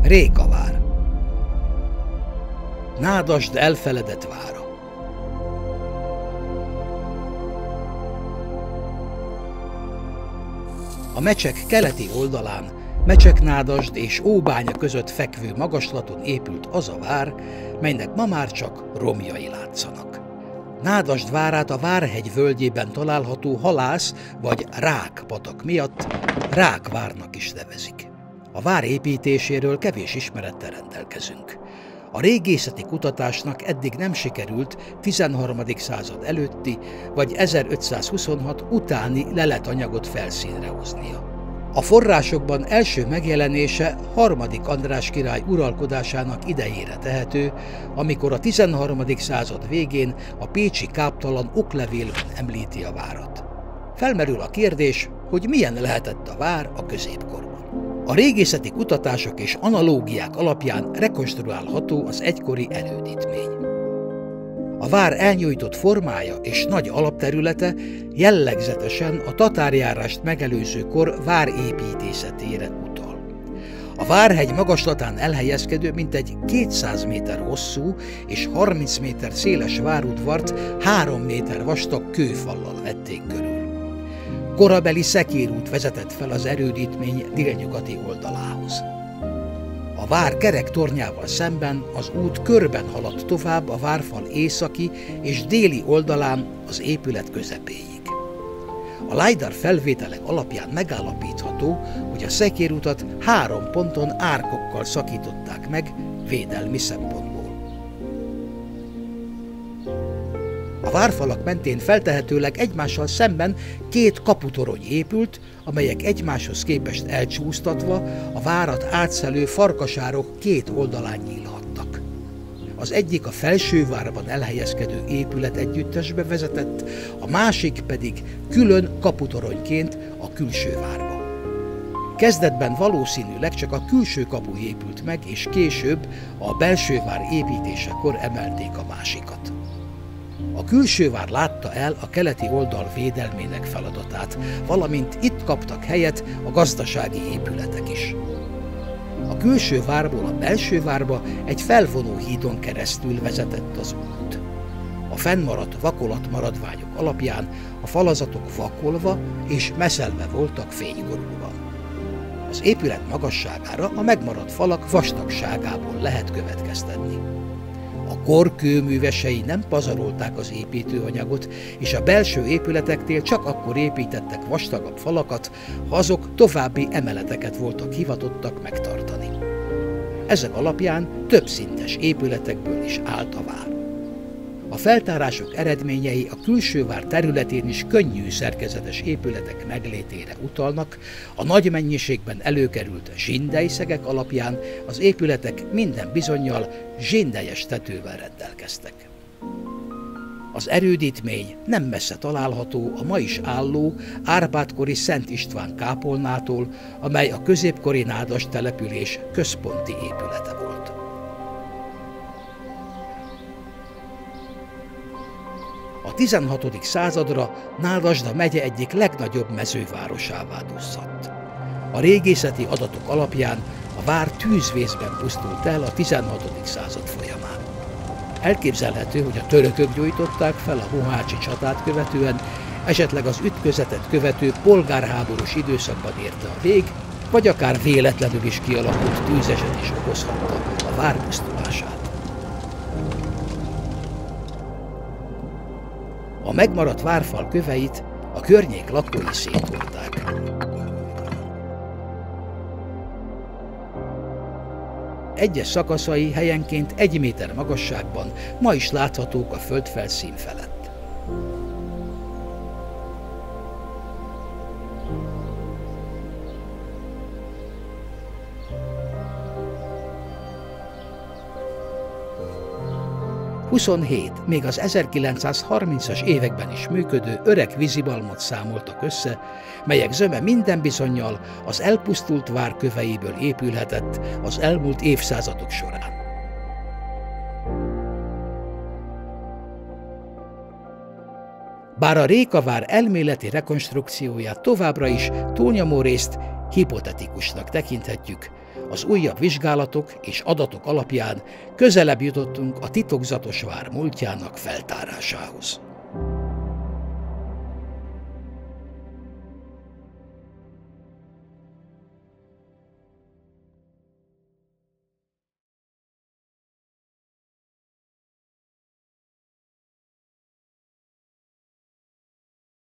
Rékavár. Nádasd elfeledett vára. A Mecsek keleti oldalán, Mecseknádasd és Óbánya között fekvő magaslaton épült az a vár, melynek ma már csak romjai látszanak. Nádasd várát a Várhegy völgyében található Halász vagy Rák-patak miatt Rákvárnak is nevezik. A vár építéséről kevés ismerettel rendelkezünk. A régészeti kutatásnak eddig nem sikerült 13. század előtti vagy 1526 utáni leletanyagot felszínre hoznia. A forrásokban első megjelenése 3. András király uralkodásának idejére tehető, amikor a 13. század végén a pécsi káptalan oklevélben említi a várat. Felmerül a kérdés, hogy milyen lehetett a vár a középkorban. A régészeti kutatások és analógiák alapján rekonstruálható az egykori erődítmény. A vár elnyújtott formája és nagy alapterülete jellegzetesen a tatárjárást megelőző kor várépítészetére utal. A Várhegy magaslatán elhelyezkedő mintegy 200 méter hosszú és 30 méter széles várudvart 3 méter vastag kőfallal vették körül. Korabeli szekérút vezetett fel az erődítmény délnyugati oldalához. A vár kerek tornyával szemben az út körben haladt tovább a várfal északi és déli oldalán az épület közepéig. A LiDAR felvételek alapján megállapítható, hogy a szekérutat 3 ponton árkokkal szakították meg védelmi szempontból. A várfalak mentén feltehetőleg egymással szemben 2 kaputorony épült, amelyek egymáshoz képest elcsúsztatva a várat átszelő farkasárok 2 oldalán nyílhattak. Az egyik a Felsővárban elhelyezkedő épület együttesbe vezetett, a másik pedig külön kaputoronyként a Külsővárba. Kezdetben valószínűleg csak a külső kapu épült meg, és később a Belsővár építésekor emelték a másikat. A Külsővár látta el a keleti oldal védelmének feladatát, valamint itt kaptak helyet a gazdasági épületek is. A Külsővárból a Belsővárba egy felvonó hídon keresztül vezetett az út. A fennmaradt vakolatmaradványok alapján a falazatok vakolva és meszelve voltak fénykorúban. Az épület magasságára a megmaradt falak vastagságából lehet következtetni. A kor kőművesei nem pazarolták az építőanyagot, és a belső épületeknél csak akkor építettek vastagabb falakat, ha azok további emeleteket voltak hivatottak megtartani. Ezek alapján többszintes épületekből is állt a vár. A feltárások eredményei a Külsővár területén is könnyű szerkezetes épületek meglétére utalnak, a nagy mennyiségben előkerült zsindelyszegek alapján az épületek minden bizonnyal zsindelyes tetővel rendelkeztek. Az erődítmény nem messze található a ma is álló Árpád-kori Szent István kápolnától, amely a középkori Nádasd település központi épülete volt. A 16. századra Nádasd a megye egyik legnagyobb mezővárosává duzzadt. A régészeti adatok alapján a vár tűzvészben pusztult el a 16. század folyamán. Elképzelhető, hogy a törökök gyújtották fel a mohácsi csatát követően, esetleg az ütközetet követő polgárháborús időszakban érte a vég, vagy akár véletlenül is kialakult tűzeset is okozhatta a vár pusztulását. A megmaradt várfal köveit a környék lakói szétolták. Egyes szakaszai helyenként 1 méter magasságban ma is láthatók a földfelszín felett. – 27, még az 1930-as években is működő öreg vízibalmot számoltak össze, melyek zöme minden bizonnyal az elpusztult vár köveiből épülhetett az elmúlt évszázadok során. Bár a Rékavár elméleti rekonstrukcióját továbbra is túlnyomórészt hipotetikusnak tekinthetjük, Az újabb vizsgálatok és adatok alapján közelebb jutottunk a titokzatos vár múltjának feltárásához.